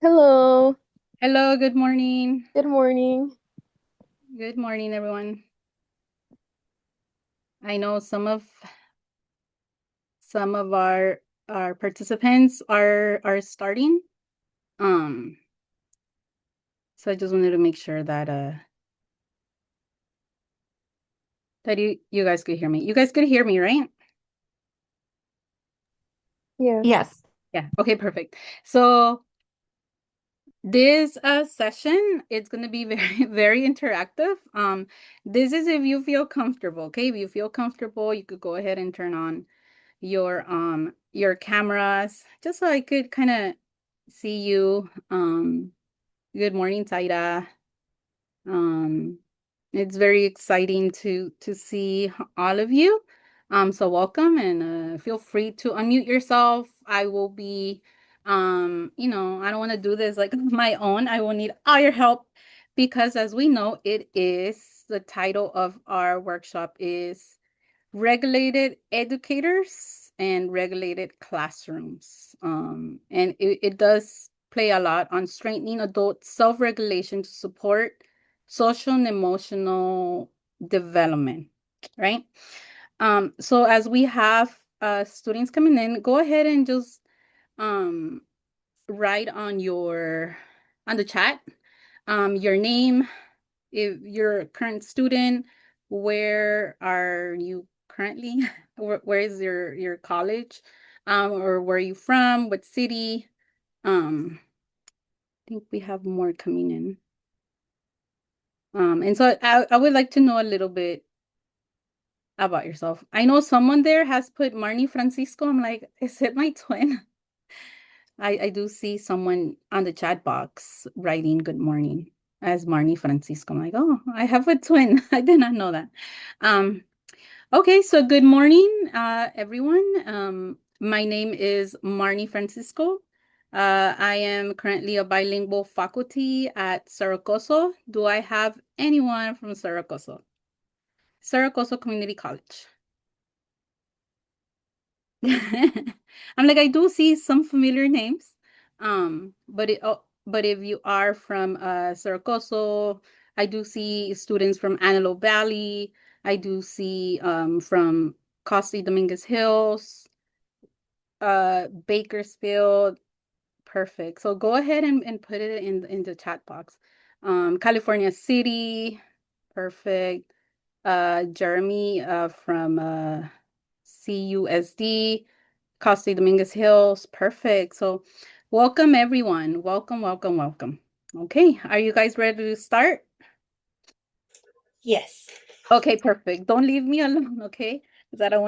Hello, Hello, good morning. good morning. Good morning, everyone. I know some of our participants are starting. Um, so I just wanted to make sure that you guys could hear me. You guys could hear me, right? Yes. Yes. Yeah. Okay, perfect. So this session it's gonna be very very interactive. This is if you feel comfortable. Okay, if you feel comfortable, you could go ahead and turn on your cameras just so I could kind of see you. Good morning, Taira. Um, it's very exciting to see all of you. So welcome and feel free to unmute yourself. I will be I don't want to do this like on my own. I will need all your help because as we know, it is the title of our workshop is regulated educators and regulated classrooms. And it does play a lot on strengthening adult self-regulation to support social and emotional development, right? So as we have students coming in, go ahead and just um, write on the chat your name, if you're a current student, where are you currently? Where is your college? Or where are you from? What city? I think we have more coming in. And so I would like to know a little bit about yourself. I know someone there has put Marnnie Francisco. I'm like, is it my twin? I do see someone on the chat box writing good morning as Marnnie Francisco. I'm like, oh, I have a twin. I did not know that. Um, Okay, so good morning, everyone. My name is Marnnie Francisco. I am currently a bilingual faculty at Saracoso. Do I have anyone from Saracoso? Saracoso Community College. I'm like, I do see some familiar names. But if you are from Saracoso, I do see students from Antelope Valley. I do see from Costa Dominguez Hills, Bakersfield. Perfect. So go ahead and put it in the chat box. California City. Perfect. Jeremy from CUSD. Costa Dominguez Hills. Perfect. So welcome everyone. Welcome, welcome, welcome. Okay, are you guys ready to start? Yes. Okay, perfect. Don't leave me alone, okay? Because I don't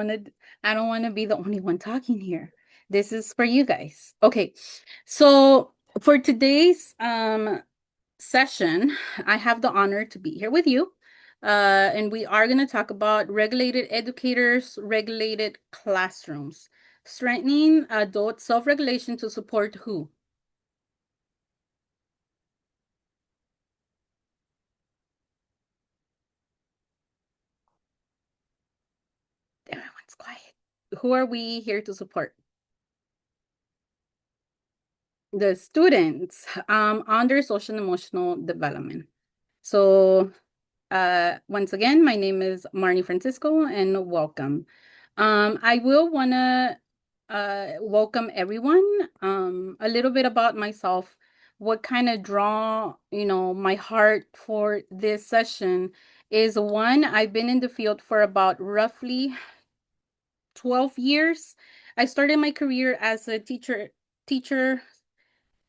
want to be the only one talking here. This is for you guys. Okay. So for today's session, I have the honor to be here with you. And we are going to talk about regulated educators, regulated classrooms, strengthening adult self-regulation to support who? Everyone's quiet. Who are we here to support? The students on their social and emotional development. So once again, my name is Marnnie Francisco and welcome. I will want to welcome everyone. A little bit about myself, what kind of draw, my heart for this session is one, I've been in the field for about roughly 12 years. I started my career as a teacher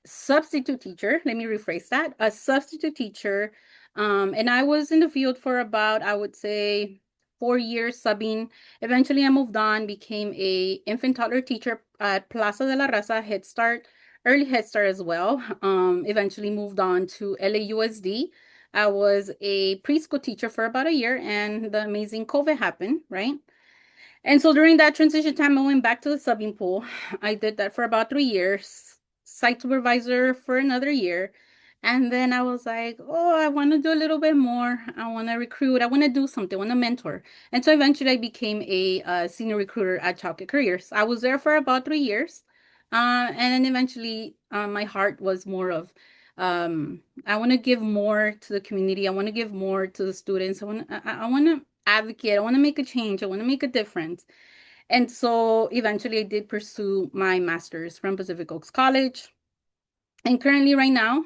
substitute teacher. Let me rephrase that. A substitute teacher. And I was in the field for about, I would say, 4 years subbing. Eventually, I moved on, became a infant toddler teacher at Plaza de la Raza Head Start, early Head Start as well. Eventually moved on to LAUSD. I was a preschool teacher for about a year, and the amazing COVID happened, right? And so during that transition time, I went back to the subbing pool. I did that for about 3 years, site supervisor for another year. And then I was like, oh, I want to do a little bit more. I want to recruit. I want to do something. I want to mentor. And so eventually I became a senior recruiter at Chalket Careers. I was there for about 3 years. And then eventually, my heart was more of, I want to give more to the community. I want to give more to the students. I want to advocate. I want to make a change. I want to make a difference. And so eventually I did pursue my master's from Pacific Oaks College. And currently, right now,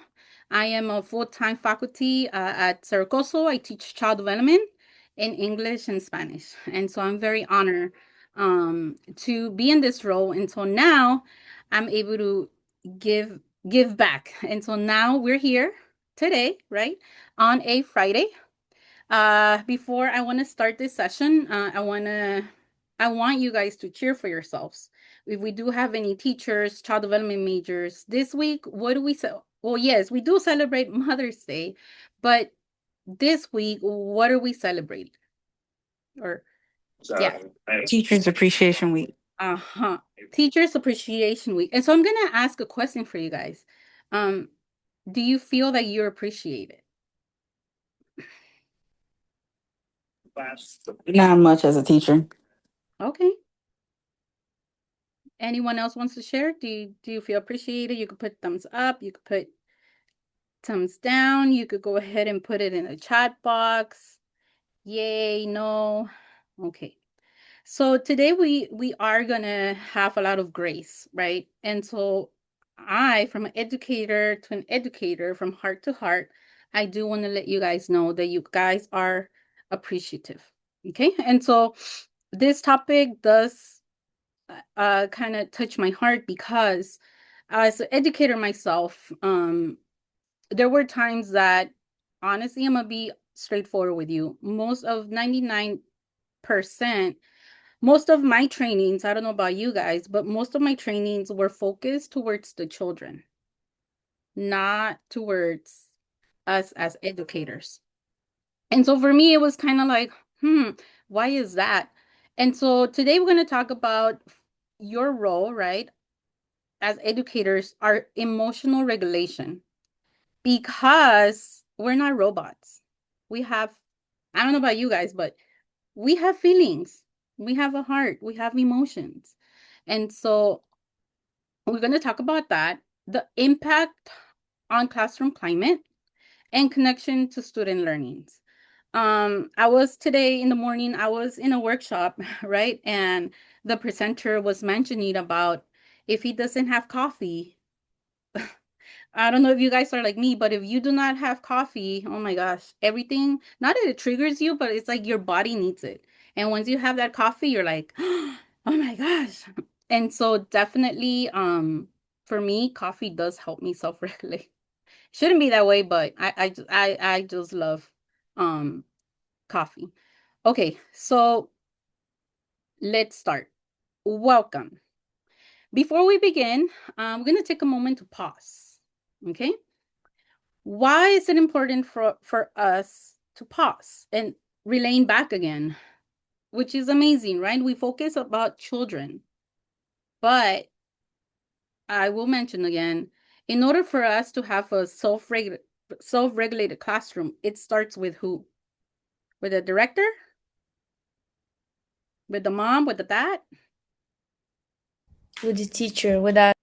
I am a full-time faculty at Saragosso. I teach child development in English and Spanish. And so I'm very honored to be in this role. And so now I'm able to give give back. And so now we're here today, right, on a Friday. Before I want to start this session, I want you guys to cheer for yourselves. If we do have any teachers, child development majors this week, what do we say? Well, yes, we do celebrate Mother's Day, but this week, what are we celebrating? Or yeah, Teachers Appreciation Week. uh-huh. Teachers Appreciation Week. And so I'm gonna ask a question for you guys. Do you feel that you're appreciated? Not much as a teacher. Okay. Anyone else wants to share? Do you feel appreciated? You could put thumbs up, you could put thumbs down, you could go ahead and put it in the chat box. Yay, no. Okay. So today we are gonna have a lot of grace, right? And so I, from an educator to an educator, from heart to heart, I do want to let you guys know that you guys are appreciative. Okay. And so this topic does kind of touch my heart because as an educator myself, there were times that honestly, I'm gonna be straightforward with you. Most of 99%, most of my trainings, I don't know about you guys, but most of my trainings were focused towards the children, not towards us as educators. And so for me, it was kind of like, why is that? And so today we're going to talk about your role, right, as educators, our emotional regulation, because we're not robots. We have, I don't know about you guys, but we have feelings. We have a heart. We have emotions. And so we're going to talk about that, the impact on classroom climate and connection to student learnings. I was today in the morning, I was in a workshop, right? And the presenter was mentioning about if he doesn't have coffee, I don't know if you guys are like me, but if you do not have coffee, oh my gosh, everything, not that it triggers you, but it's like your body needs it. And once you have that coffee, you're like, oh my gosh. And so definitely, for me, coffee does help me self-regulate. Shouldn't be that way, but I just love um coffee. Okay, so let's start. Welcome. Before we begin, we're gonna take a moment to pause. Okay. Why is it important for us to pause and relaying back again, which is amazing, right? We focus about children, but I will mention again, in order for us to have a self-regulated classroom, it starts with who? With the director? With the mom? With the dad? With the teacher, with that.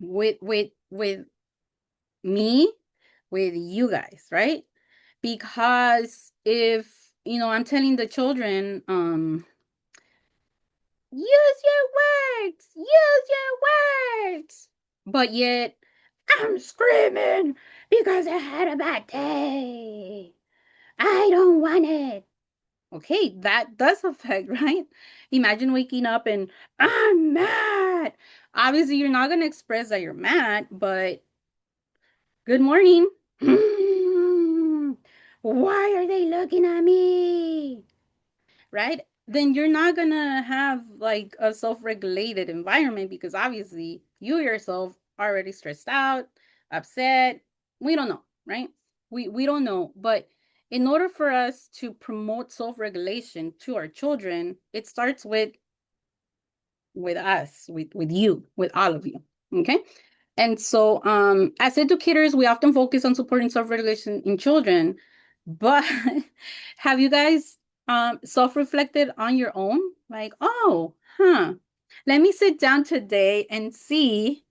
With me? With you guys, right? Because if I'm telling the children, use your words, but yet I'm screaming because I had a bad day. I don't want it. Okay, that does affect, right? Imagine waking up and I'm mad. Obviously, you're not going to express that you're mad, but good morning. Why are they looking at me? Right? Then you're not gonna have like a self-regulated environment because obviously you yourself are already stressed out, upset. We don't know, right? We don't know. But in order for us to promote self-regulation to our children, it starts with us, with you, with all of you. Okay. And so as educators, we often focus on supporting self-regulation in children, but have you guys self-reflected on your own? Like, oh, huh. let me sit down today and see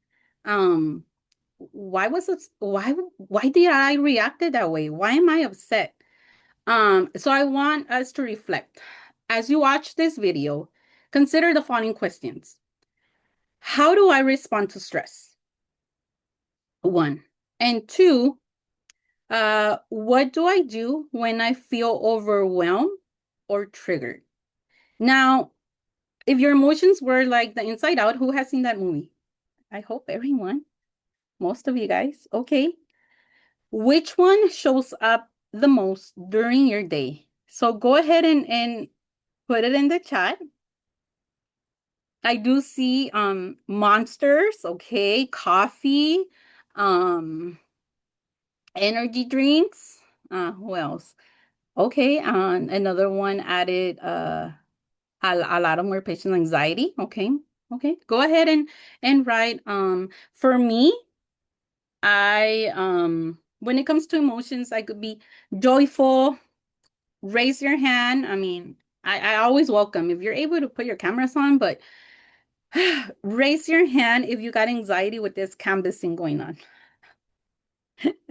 why was it why did I reacted that way? Why am I upset? So I want us to reflect. As you watch this video, consider the following questions. How do I respond to stress? 1. And 2, what do I do when I feel overwhelmed or triggered? Now, if your emotions were like the Inside Out, who has seen that movie? I hope everyone, most of you guys. Okay. Which one shows up the most during your day? So go ahead and put it in the chat. I do see monsters, okay, coffee, energy drinks. Who else? Okay, another one added a lot of more patient anxiety. Okay, okay. Go ahead and write. For me, I when it comes to emotions, I could be joyful. Raise your hand. I mean, I always welcome if you're able to put your cameras on, but raise your hand if you got anxiety with this canvassing going on,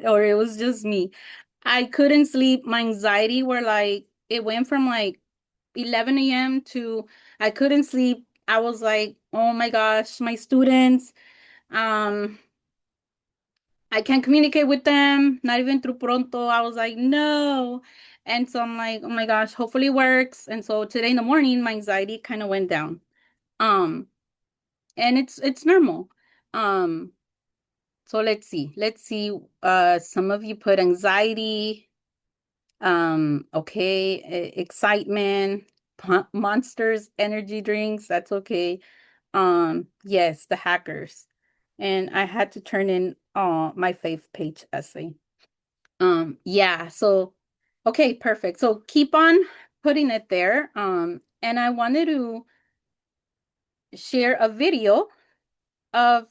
or it was just me. I couldn't sleep. My anxiety were like, it went from like 11 a.m. to I couldn't sleep. I was like, oh my gosh, my students, um, I can't communicate with them, not even through Pronto. I was like, no. And so I'm like, oh my gosh, hopefully it works. And so today in the morning, my anxiety kind of went down. Um, and it's normal. Um, so let's see. Let's see. Some of you put anxiety, okay, excitement, monsters, energy drinks, that's okay. Yes, the hackers. And I had to turn in my faith page essay. Yeah, so okay, perfect. So keep on putting it there. And I wanted to share a video of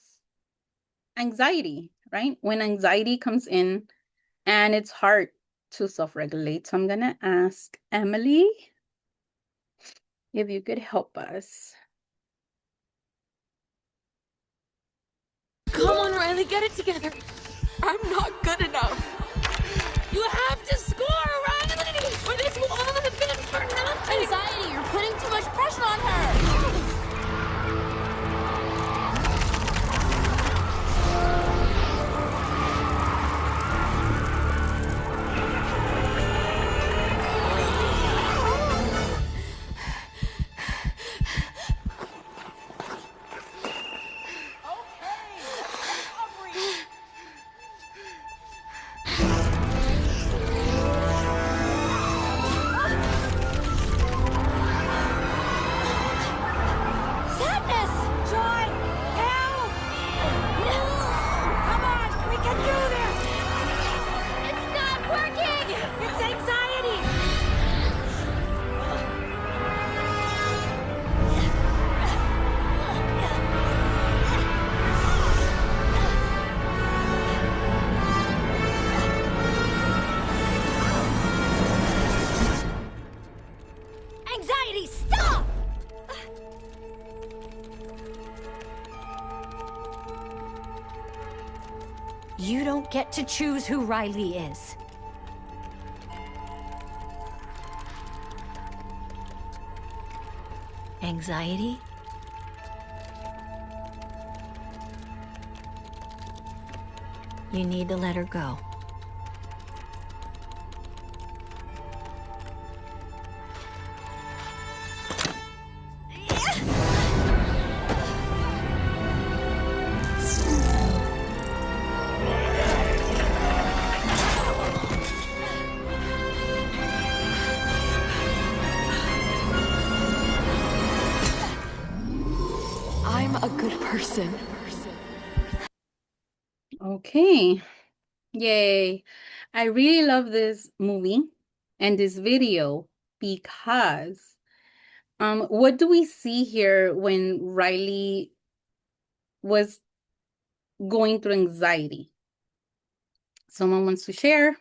anxiety, right? When anxiety comes in and it's hard to self-regulate. So I'm gonna ask Emily if you could help us. Come on, Riley, get it together. I'm not good enough. You have to score, Riley, or this will all have been for nothing. Anxiety, you're putting too much pressure on her. Sadness! Joy! Help! Come on, we can do this! It's not working! It's anxiety! Anxiety, stop! You don't get to choose who Riley is. Anxiety? You need to let her go. I'm a good person. Okay. Yay. I really love this movie and this video because what do we see here when Riley was going through anxiety? Someone wants to share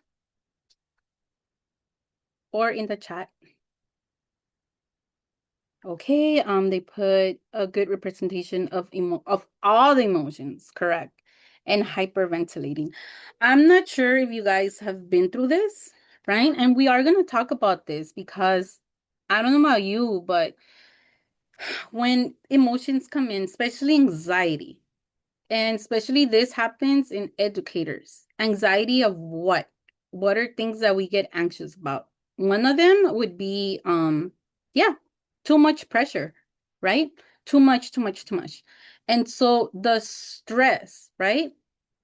or in the chat? Okay, they put a good representation of all the emotions, correct, and hyperventilating. I'm not sure if you guys have been through this, right? And we are going to talk about this because I don't know about you, but when emotions come in, especially anxiety, and especially this happens in educators. Anxiety of what? What are things that we get anxious about? One of them would be, yeah, too much pressure, right? Too much, too much, too much. And so the stress, right?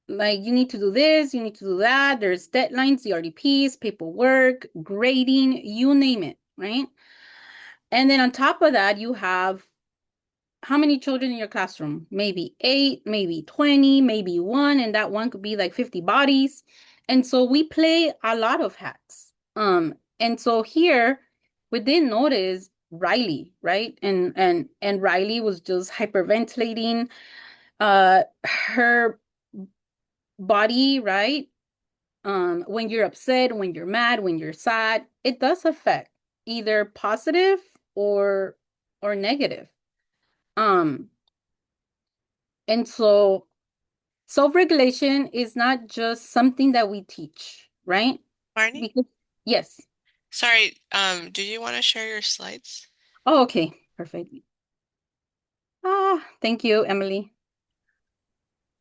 Like you need to do this, you need to do that. There's deadlines, the RDPs, paperwork, grading, you name it, right? And then on top of that, you have how many children in your classroom? Maybe 8, maybe 20, maybe 1, and that one could be like 50 bodies. And so we play a lot of hats. And so here we didn't notice Riley, right? And Riley was just hyperventilating. Her body, right? When you're upset, when you're mad, when you're sad, it does affect either positive or negative. And so self-regulation is not just something that we teach, right? Marnie? Because yes. Sorry, do you want to share your slides? Oh, okay. Perfect. Thank you, Emily.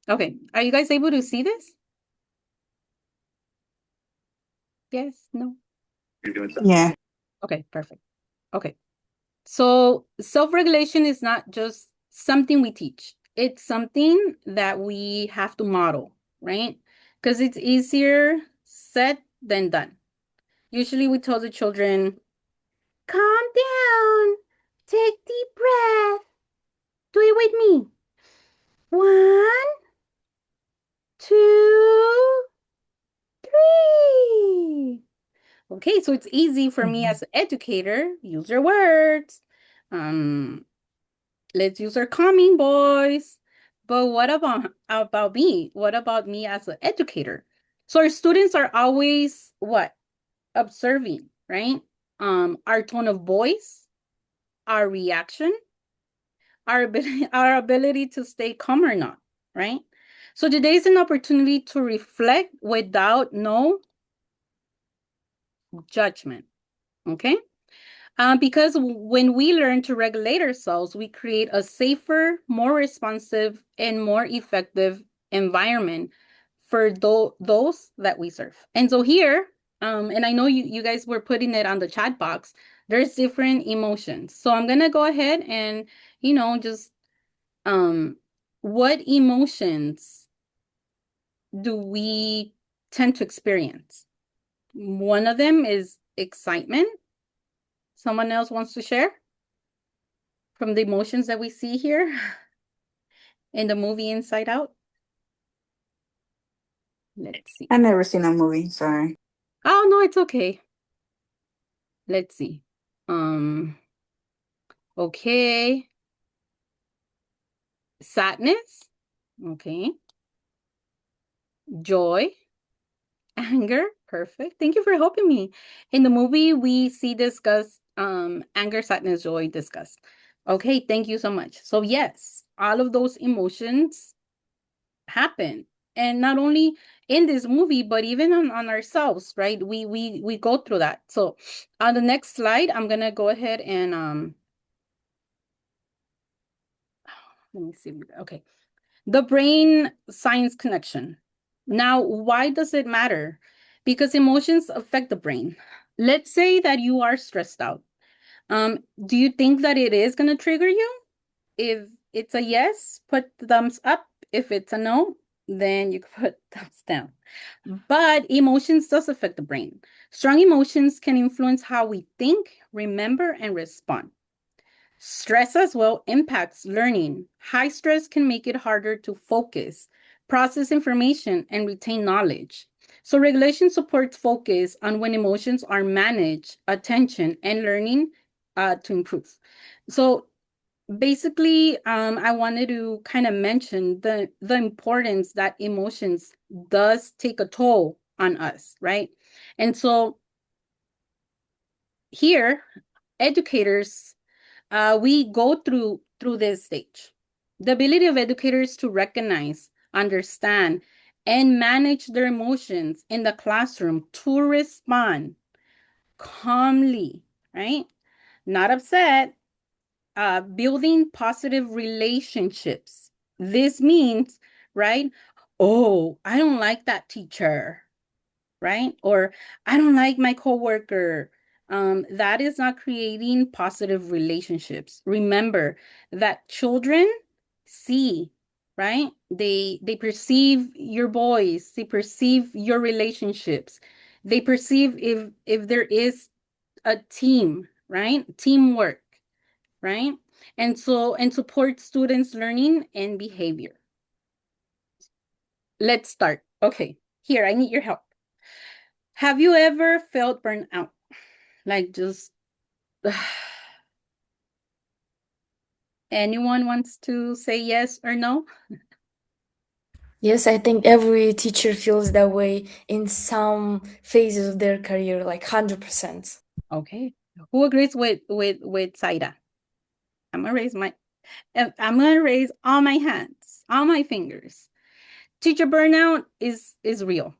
Okay. Are you guys able to see this? Yes, no. Yeah. Okay, perfect. Okay. So self-regulation is not just something we teach. It's something that we have to model, right? Because it's easier said than done. Usually we tell the children, calm down, take deep breath, do it with me. 1, 2, 3. Okay, so it's easy for me as an educator, use your words. Let's use our calming voice. But what about me? What about me as an educator? So our students are always what? Observing, right? Our tone of voice, our reaction, our ability to stay calm or not, right? So today is an opportunity to reflect without no judgment, okay? Because when we learn to regulate ourselves, we create a safer, more responsive, and more effective environment for those that we serve. And so here, and I know you guys were putting it on the chat box, there's different emotions. So I'm gonna go ahead and, just what emotions do we tend to experience? One of them is excitement. Someone else wants to share from the emotions that we see here in the movie Inside Out? Let's see. I never seen that movie. Sorry. Oh, no, it's okay. Let's see. Okay. Sadness. Okay. Joy. Anger. Perfect. Thank you for helping me. In the movie, we see discuss anger, sadness, joy discussed. Okay, thank you so much. So yes, all of those emotions happen. And not only in this movie, but even on ourselves, right? We go through that. So on the next slide, I'm gonna go ahead and let me see. Okay. The brain science connection. Now, why does it matter? Because emotions affect the brain. Let's say that you are stressed out. Do you think that it is going to trigger you? If it's a yes, put the thumbs up. If it's a no, then you can put thumbs down. But emotions does affect the brain. Strong emotions can influence how we think, remember, and respond. Stress as well impacts learning. High stress can make it harder to focus, process information, and retain knowledge. So regulation supports focus on when emotions are managed, attention, and learning to improve. So basically, I wanted to kind of mention the importance that emotions does take a toll on us, right? And so here, educators we go through this stage. The ability of educators to recognize, understand, and manage their emotions in the classroom to respond calmly, right? Not upset, building positive relationships. This means, right? Oh, I don't like that teacher, right? Or I don't like my coworker. That is not creating positive relationships. Remember that children see, right? They perceive your voice, they perceive your relationships, they perceive if there is a team, right? Teamwork, right? And support students' learning and behavior. Let's start. Okay, here, I need your help. Have you ever felt burnt out? Like just anyone wants to say yes or no? Yes, I think every teacher feels that way in some phases of their career, like 100%. Okay. Who agrees with Saida? I'm gonna raise all my hands, all my fingers. Teacher burnout is real.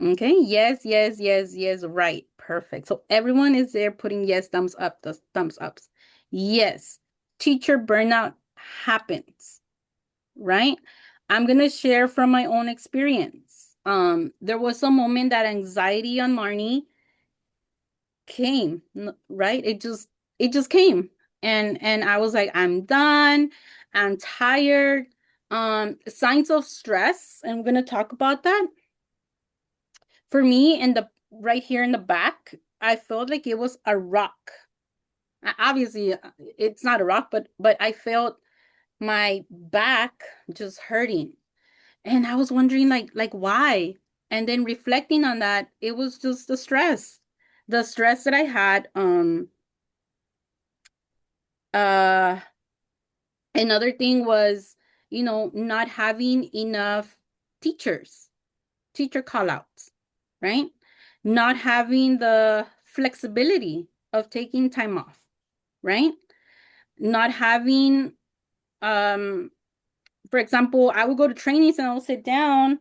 Okay. Yes, yes, yes, yes. Right. Perfect. So everyone is there putting yes, thumbs up, the thumbs ups. Yes, teacher burnout happens, right? I'm gonna share from my own experience. There was a moment that anxiety on Marnie came, right? It just came. And I was like, I'm done. I'm tired. Signs of stress, and we're gonna talk about that. For me, in the right here in the back, I felt like it was a rock. Obviously, it's not a rock, but I felt my back just hurting. And I was wondering like why? And then reflecting on that, it was just the stress. The stress that I had. Uh Another thing was, not having enough teachers, teacher callouts, right? Not having the flexibility of taking time off, right? Not having, for example, I would go to trainings and I'll sit down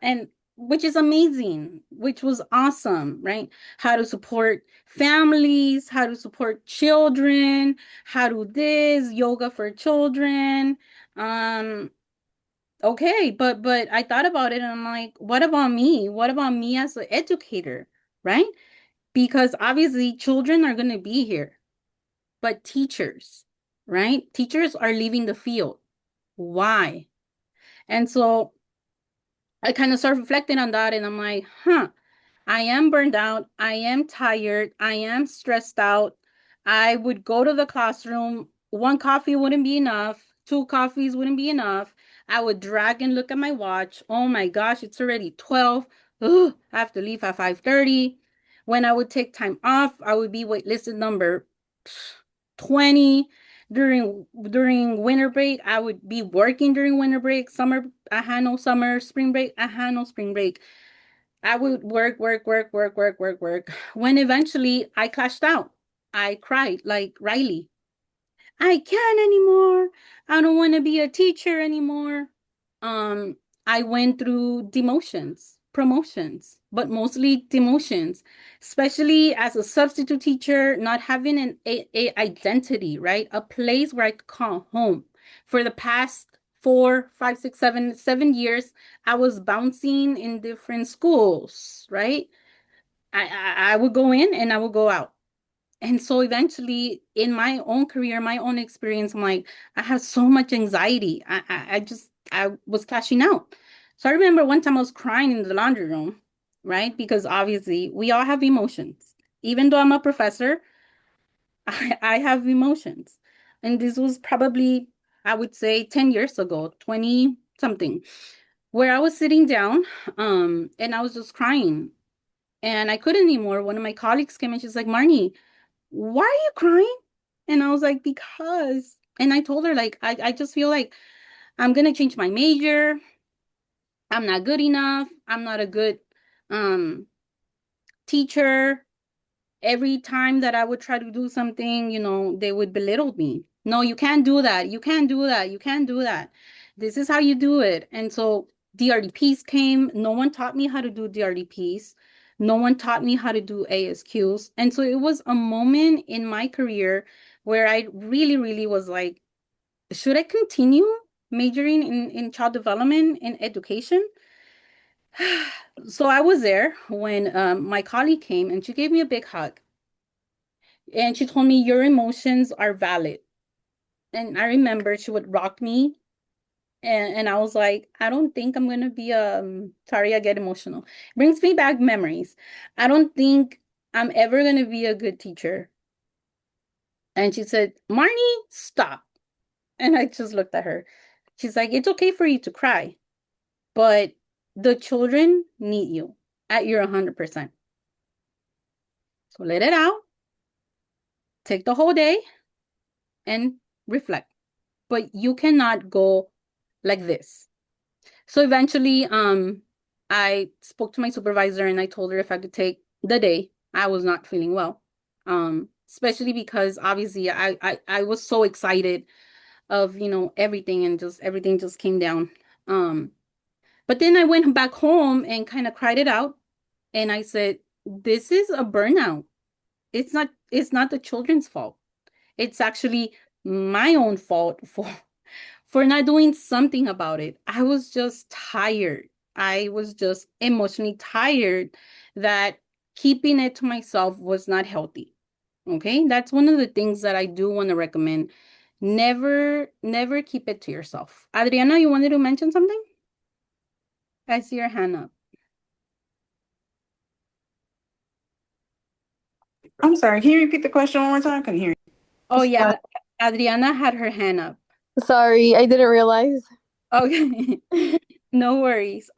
and which is amazing, which was awesome, right? How to support families, how to support children, how to this, yoga for children. Um, okay, but I thought about it and I'm like, what about me? What about me as an educator, right? Because obviously children are going to be here, but teachers, right? Teachers are leaving the field. Why? And so I kind of started reflecting on that and I'm like, I am burned out. I am tired. I am stressed out. I would go to the classroom. One coffee wouldn't be enough. Two coffees wouldn't be enough. I would drag and look at my watch. Oh my gosh, it's already 12. Ugh, I have to leave at 5:30. When I would take time off, I would be waitlisted number 20. During winter break, I would be working during winter break. Summer, I had no summer. Spring break, I had no spring break. I would work, work, work, work, work, work, work. When eventually I clashed out. I cried like Riley. I can't anymore. I don't want to be a teacher anymore. Um, I went through demotions, promotions, but mostly demotions, especially as a substitute teacher, not having a identity, right? A place where I could call home. For the past 4, 5, 6, 7 years, I was bouncing in different schools, right? I would go in and I would go out. And so eventually in my own career, my own experience, I'm like, I have so much anxiety. I was crashing out. So I remember one time I was crying in the laundry room, right? Because obviously we all have emotions. Even though I'm a professor, I have emotions. And this was probably, I would say 10 years ago, 20 something, where I was sitting down, and I was just crying. And I couldn't anymore. One of my colleagues came and she's like, Marnie, why are you crying? And I was like, because, and I told her, like, I just feel like I'm gonna change my major. I'm not good enough. I'm not a good teacher. every time that I would try to do something, they would belittle me. No, you can't do that. You can't do that. You can't do that. This is how you do it. And so DRDPs came. No one taught me how to do DRDPs. No one taught me how to do ASQs. And so it was a moment in my career where I really, really was like, should I continue majoring in child development and education? So I was there when my colleague came and she gave me a big hug. And she told me, your emotions are valid. And I remember she would rock me. And I was like, I don't think I'm going to be, sorry, I get emotional. Brings me back memories. I don't think I'm ever going to be a good teacher. And she said, Marnnie, stop. And I just looked at her. She's like, it's okay for you to cry, but the children need you at your 100%. So let it out, take the whole day and reflect. But you cannot go like this. So eventually, I spoke to my supervisor and I told her if I could take the day. I was not feeling well. Especially because obviously I was so excited of, everything, and just everything just came down. But then I went back home and kind of cried it out. And I said, this is a burnout. It's not the children's fault. It's actually my own fault for not doing something about it. I was just tired. I was just emotionally tired that keeping it to myself was not healthy. Okay? That's one of the things that I do want to recommend. Never keep it to yourself. Adriana, you wanted to mention something? I see your hand up. I'm sorry. Can you repeat the question one more time? I couldn't hear you. Oh, yeah. Adriana had her hand up. Sorry, I didn't realize. Okay. No worries.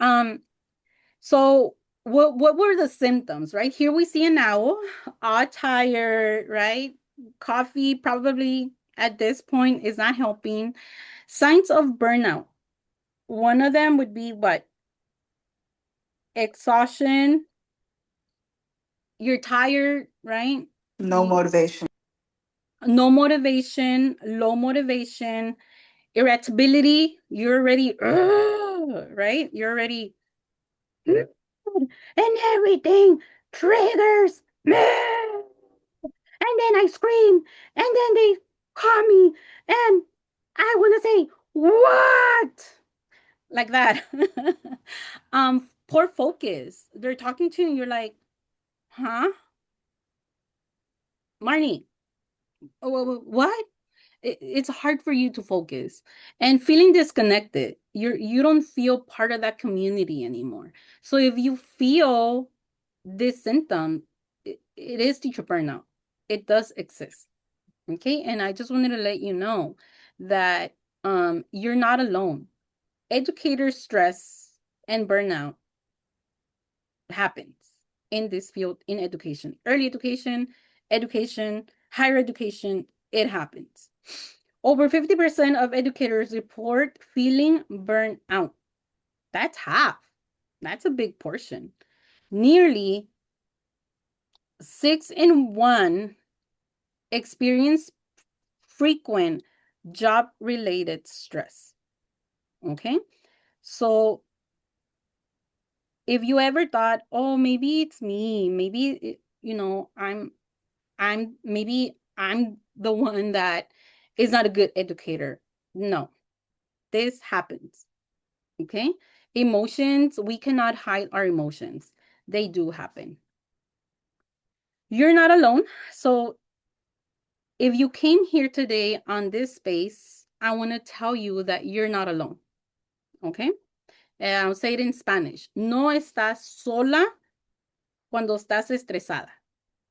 So what were the symptoms, right? Here we see an owl, all tired, right? Coffee probably at this point is not helping. Signs of burnout. One of them would be what? Exhaustion. You're tired, right? No motivation. No motivation, low motivation, irritability. You're already, right? You're already, and everything triggers me. And then I scream, and then they call me, and I want to say, what? Like that. Poor focus. They're talking to you, and you're like, huh? Marnie, what? It's hard for you to focus and feeling disconnected. You don't feel part of that community anymore. So if you feel this symptom, it is teacher burnout. It does exist. Okay. And I just wanted to let you know that you're not alone. Educator stress and burnout happens in this field, in education, early education, higher education, it happens. Over 50% of educators report feeling burnt out. That's half. That's a big portion. Nearly 6 in 1 experience frequent job-related stress. Okay? So if you ever thought, oh, maybe it's me, maybe maybe I'm the one that is not a good educator. No, this happens. Okay? Emotions, we cannot hide our emotions. They do happen. You're not alone. So if you came here today on this space, I want to tell you that you're not alone. Okay? I'll say it in Spanish. No estás sola cuando estás estresada.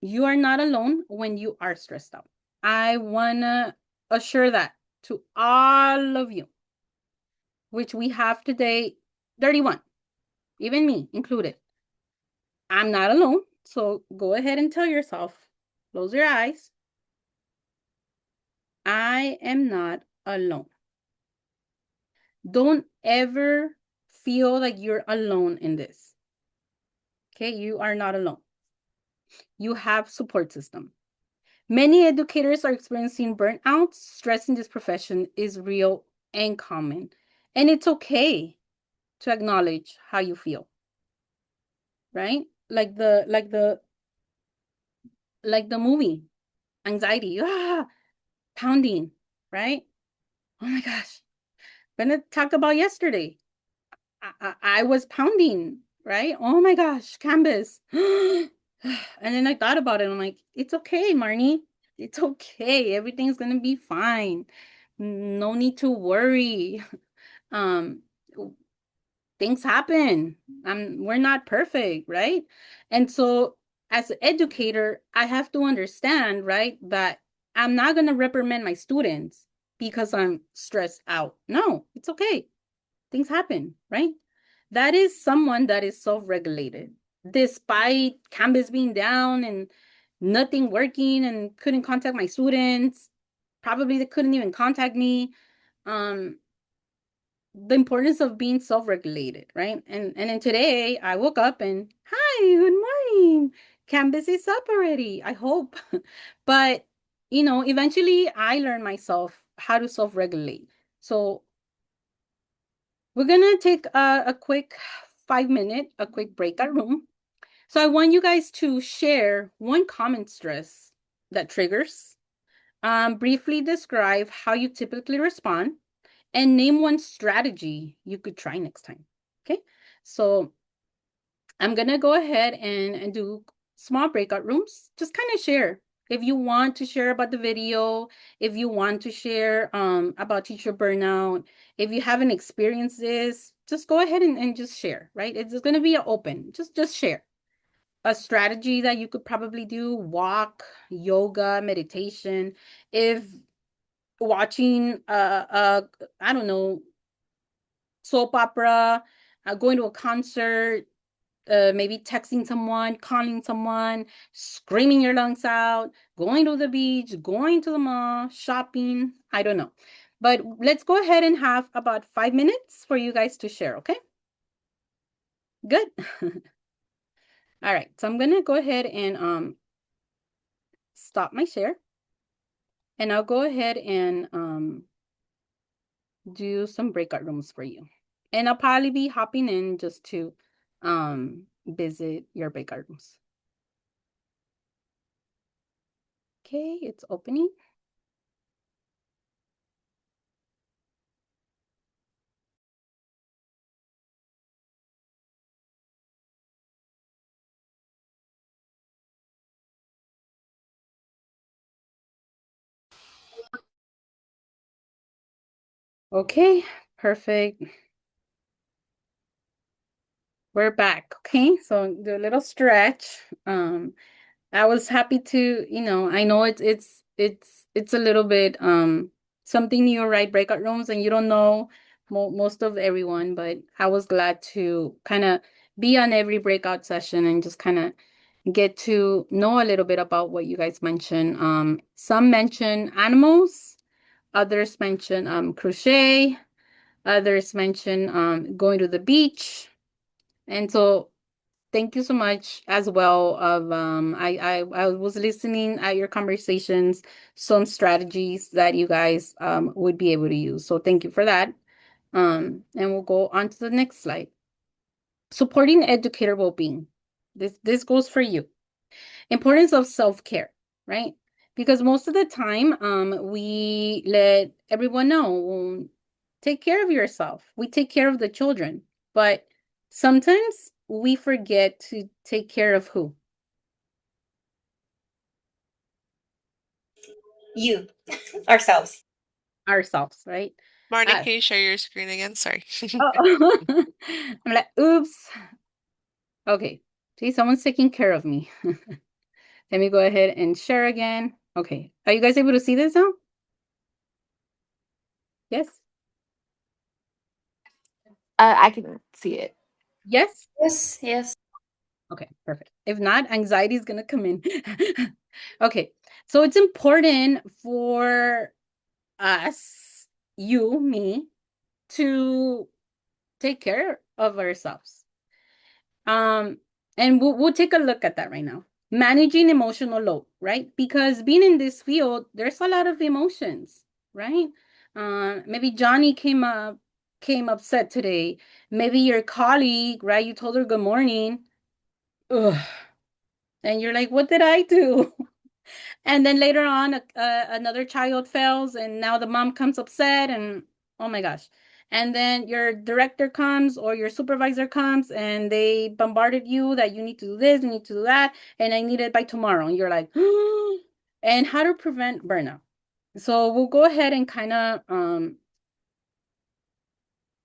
You are not alone when you are stressed out. I want to assure that to all of you, which we have today 31, even me included. I'm not alone. So go ahead and tell yourself, close your eyes. I am not alone. Don't ever feel like you're alone in this. Okay, you are not alone. you have support system. Many educators are experiencing burnout. Stress in this profession is real and common. And it's okay to acknowledge how you feel, right? Like the movie, anxiety, pounding, right? Oh my gosh. Gonna talk about yesterday. I was pounding, right? Oh my gosh, Canvas. And then I thought about it. I'm like, it's okay, Marnie. It's okay. Everything's gonna be fine. No need to worry. Um, things happen. We're not perfect, right? And so as an educator, I have to understand, right, that I'm not gonna reprimand my students because I'm stressed out. No, it's okay. Things happen, right? That is someone that is self-regulated. Despite Canvas being down and nothing working and couldn't contact my students, probably they couldn't even contact me. Um, the importance of being self-regulated, right? And then today I woke up and hi, good morning. Canvas is up already, I hope. But eventually I learned myself how to self-regulate. So we're gonna take a quick 5 minute, a quick breakout room. So I want you guys to share one common stress that triggers, briefly describe how you typically respond, and name one strategy you could try next time. Okay, so I'm gonna go ahead and do small breakout rooms. Just kind of share. If you want to share about the video, if you want to share about teacher burnout, if you haven't experienced this, just go ahead and just share, right? It's gonna be open. Just share. A strategy that you could probably do, walk, yoga, meditation. If watching I don't know, soap opera, going to a concert, maybe texting someone, calling someone, screaming your lungs out, going to the beach, going to the mall, shopping. I don't know. But let's go ahead and have about 5 minutes for you guys to share, okay? Good. All right. So I'm going to go ahead and stop my share. And I'll go ahead and do some breakout rooms for you. And I'll probably be hopping in just to visit your breakout rooms. Okay, it's opening. Okay, perfect. We're back. Okay, so do a little stretch. I was happy to, I know it's a little bit something new, right? Breakout rooms, and you don't know most of everyone, but I was glad to kind of be on every breakout session and just kind of get to know a little bit about what you guys mentioned. Some mention animals, others mention crochet, others mention going to the beach. And so thank you so much as well of I was listening at your conversations, some strategies that you guys would be able to use. So thank you for that. And we'll go on to the next slide. Supporting educator well-being. This goes for you. Importance of self-care, right? Because most of the time, we let everyone know, take care of yourself. We take care of the children, but sometimes we forget to take care of who? You, ourselves. Ourselves, right? Marnie, Us. can you share your screen again? Sorry. Oh. I'm like, oops. Okay. See, someone's taking care of me. Let me go ahead and share again. Okay. Are you guys able to see this now? Yes? I can see it. Yes? Yes, yes. Okay, perfect. If not, anxiety is going to come in. Okay. So it's important for us, you, me, to take care of ourselves. And we'll take a look at that right now. Managing emotional load, right? Because being in this field, there's a lot of emotions, right? Maybe Johnny came upset today. Maybe your colleague, right? You told her good morning. Ugh. And you're like, what did I do? And then later on, another child fails, and now the mom comes upset, and oh my gosh. And then your director comes or your supervisor comes and they bombarded you that you need to do this, you need to do that, and I need it by tomorrow. And you're like, and how to prevent burnout. So we'll go ahead and kind of, I'm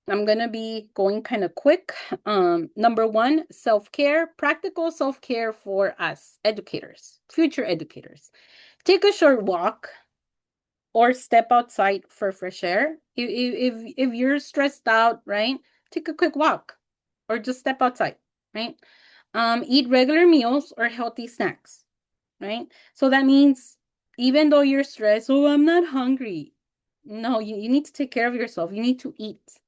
going to be going kind of quick. Number one, self-care, practical self-care for us educators, future educators. Take a short walk or step outside for fresh air. If you're stressed out, right? Take a quick walk or just step outside, right? Eat regular meals or healthy snacks, right? So that means even though you're stressed, oh, I'm not hungry. No, you need to take care of yourself. You need to eat,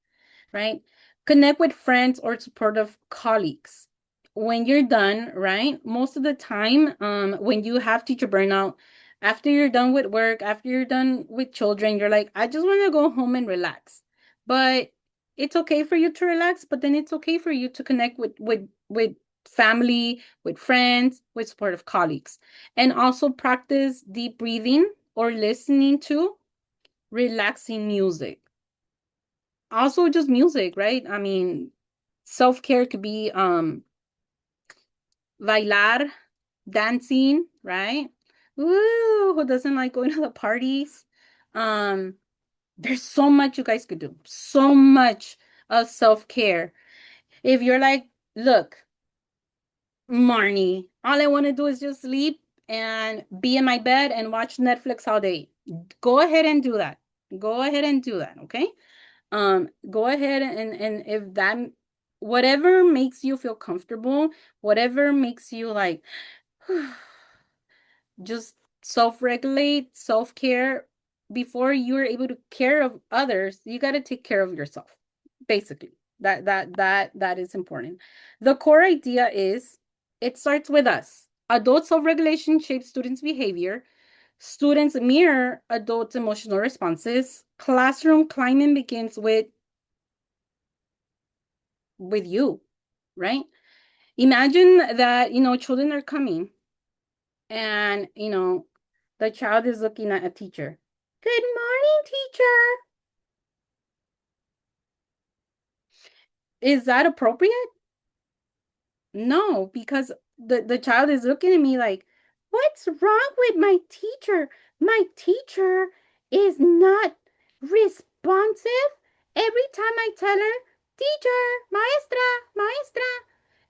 right? Connect with friends or supportive colleagues. When you're done, right? Most of the time, when you have teacher burnout, after you're done with work, after you're done with children, you're like, I just want to go home and relax. But it's okay for you to relax, but then it's okay for you to connect with family, with friends, with supportive colleagues. And also practice deep breathing or listening to relaxing music. Also just music, right? I mean, self-care could be bailar, dancing, right? Ooh, who doesn't like going to the parties? Um, there's so much you guys could do. So much of self-care. If you're like, look, Marnie, all I want to do is just sleep and be in my bed and watch Netflix all day. Go ahead and do that. Go ahead and do that, okay? Go ahead and if that whatever makes you feel comfortable, whatever makes you like just self-regulate, self-care before you're able to care of others, you got to take care of yourself. Basically. That is important. The core idea is it starts with us. Adult self-regulation shapes students' behavior. Students mirror adult emotional responses. Classroom climate begins with you, right? Imagine that, children are coming and, the child is looking at a teacher. Good morning, teacher. Is that appropriate? No, because the child is looking at me like, what's wrong with my teacher? My teacher is not responsive. Every time I tell her, teacher, maestra, maestra,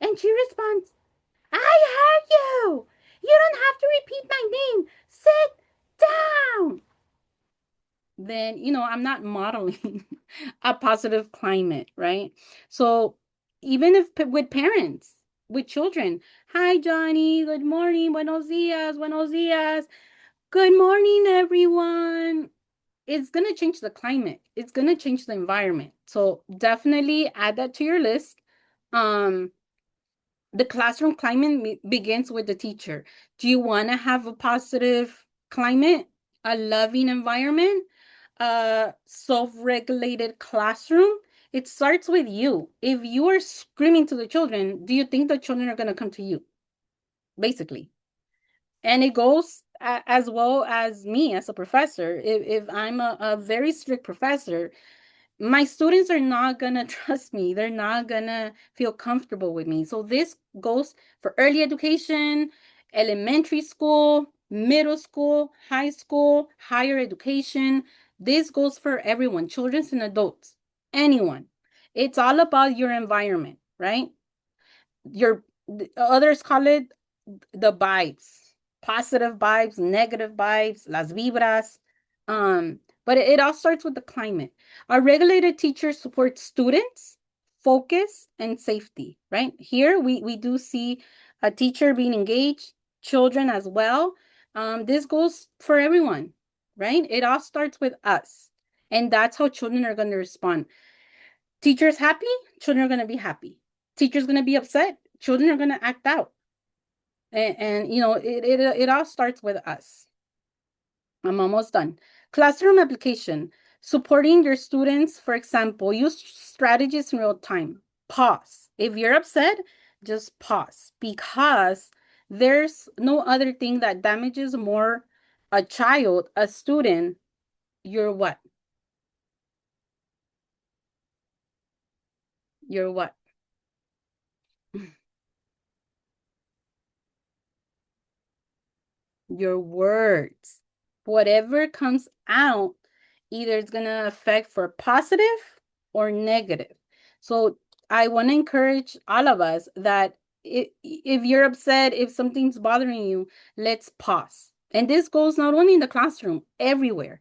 and she responds, I heard you. You don't have to repeat my name. Sit down. Then, I'm not modeling a positive climate, right? So even if with parents, with children, hi, Johnny, good morning, buenos dias, buenos dias. Good morning, everyone. It's going to change the climate. It's going to change the environment. So definitely add that to your list. The classroom climate begins with the teacher. Do you want to have a positive climate, a loving environment, a self-regulated classroom? It starts with you. If you are screaming to the children, do you think the children are going to come to you? Basically. And it goes as well as me as a professor. If I'm a very strict professor, my students are not going to trust me. They're not going to feel comfortable with me. So this goes for early education, elementary school, middle school, high school, higher education. This goes for everyone, children and adults, anyone. It's all about your environment, right? Others call it the vibes, positive vibes, negative vibes, las vibras. But it all starts with the climate. Our regulated teachers support students, focus, and safety, right? Here we do see a teacher being engaged, children as well. This goes for everyone, right? It all starts with us. And that's how children are going to respond. Teachers happy, children are going to be happy. Teachers going to be upset, children are going to act out. And you know, it all starts with us. I'm almost done. Classroom application. Supporting your students, for example, use strategies in real time. Pause. If you're upset, just pause, because there's no other thing that damages more a child, a student. You're what? You're what? Your words. Whatever comes out, either it's going to affect for positive or negative. So I want to encourage all of us that if you're upset, if something's bothering you, let's pause. And this goes not only in the classroom, everywhere.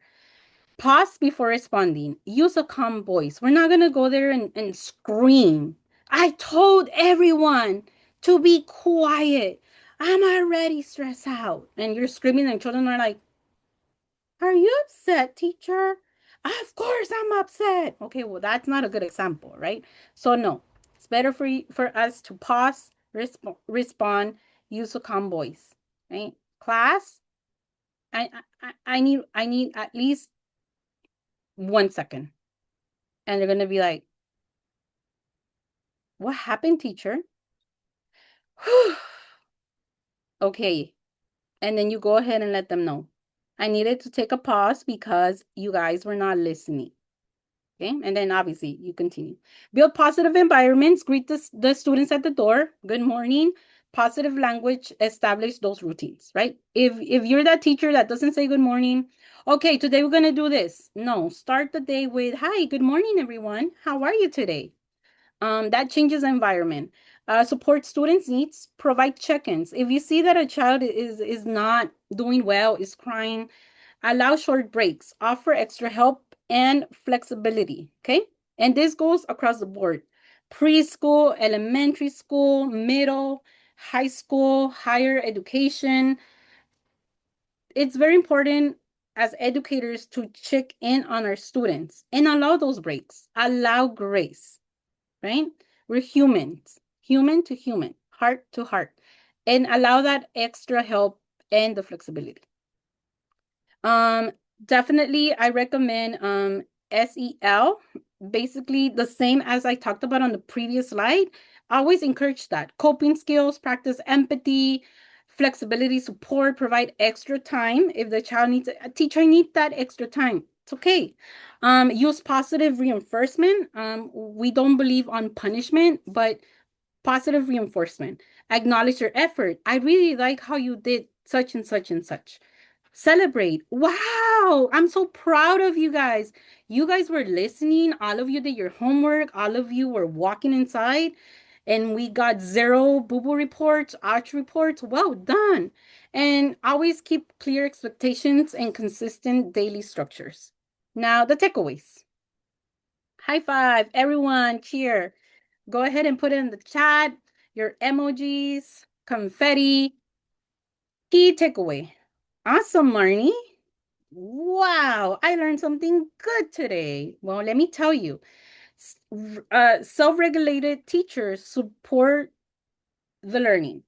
Pause before responding. Use a calm voice. We're not going to go there and scream. I told everyone to be quiet. I'm already stressed out. And you're screaming, and children are like, are you upset, teacher? Of course I'm upset. Okay, well, that's not a good example, right? So, no, it's better for us to pause, respond, use a calm voice, right? Class, I need at least 1 second. And they're going to be like, what happened, teacher? Okay. And then you go ahead and let them know. I needed to take a pause because you guys were not listening. Okay. And then obviously you continue. Build positive environments. Greet the students at the door. Good morning. Positive language. Establish those routines, right? If you're that teacher that doesn't say good morning, okay, today we're going to do this. No, start the day with, hi, good morning, everyone. How are you today? That changes the environment. Support students' needs, provide check-ins. If you see that a child is not doing well, is crying, allow short breaks, offer extra help and flexibility, okay? And this goes across the board. Preschool, elementary school, middle, high school, higher education. It's very important as educators to check in on our students and allow those breaks, allow grace, right? We're humans, human to human, heart to heart, and allow that extra help and the flexibility. Um, Definitely I recommend SEL, basically the same as I talked about on the previous slide. I always encourage that. Coping skills, practice empathy, flexibility, support, provide extra time. If the child needs a teacher needs that extra time, it's okay. Use positive reinforcement. We don't believe on punishment, but positive reinforcement. Acknowledge your effort. I really like how you did such and such and such. Celebrate. Wow, I'm so proud of you guys. You guys were listening. All of you did your homework. All of you were walking inside, and we got 0 boo-boo reports, arch reports. Well done. And always keep clear expectations and consistent daily structures. Now, the takeaways. High five, everyone, cheer. Go ahead and put it in the chat your emojis, confetti. Key takeaway. Awesome, Marnie. Wow, I learned something good today. Well, let me tell you, self-regulated teachers support the learning.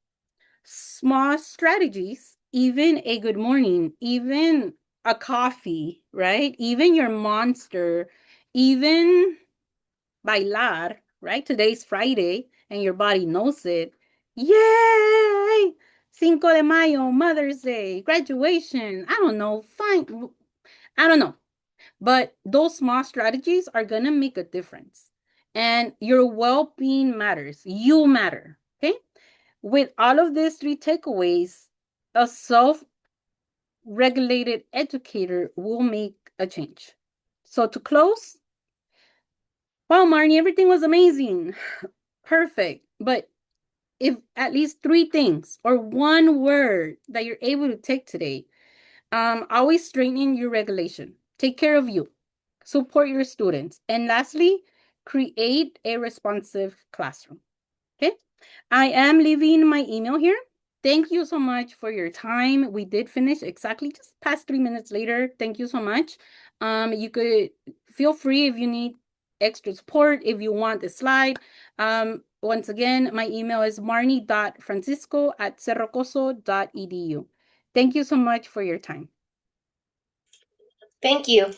Small strategies, even a good morning, even a coffee, right? Even your monster, even bailar, right? Today's Friday and your body knows it. Yay! Cinco de Mayo, Mother's Day, graduation. I don't know. Fine. I don't know. But those small strategies are going to make a difference. And your well being matters. You matter. Okay. With all of these 3 takeaways, a self regulated educator will make a change. So to close, wow, Marnie, everything was amazing. Perfect. But if at least 3 things or 1 word that you're able to take today, always strengthen your regulation. Take care of you. Support your students. And lastly, create a responsive classroom. Okay. I am leaving my email here. Thank you so much for your time. We did finish exactly just past 3 minutes later. Thank you so much. You could feel free if you need extra support, if you want the slide. Once again, my email is marnie.francisco@cerrocoso.edu. Thank you so much for your time. Thank you.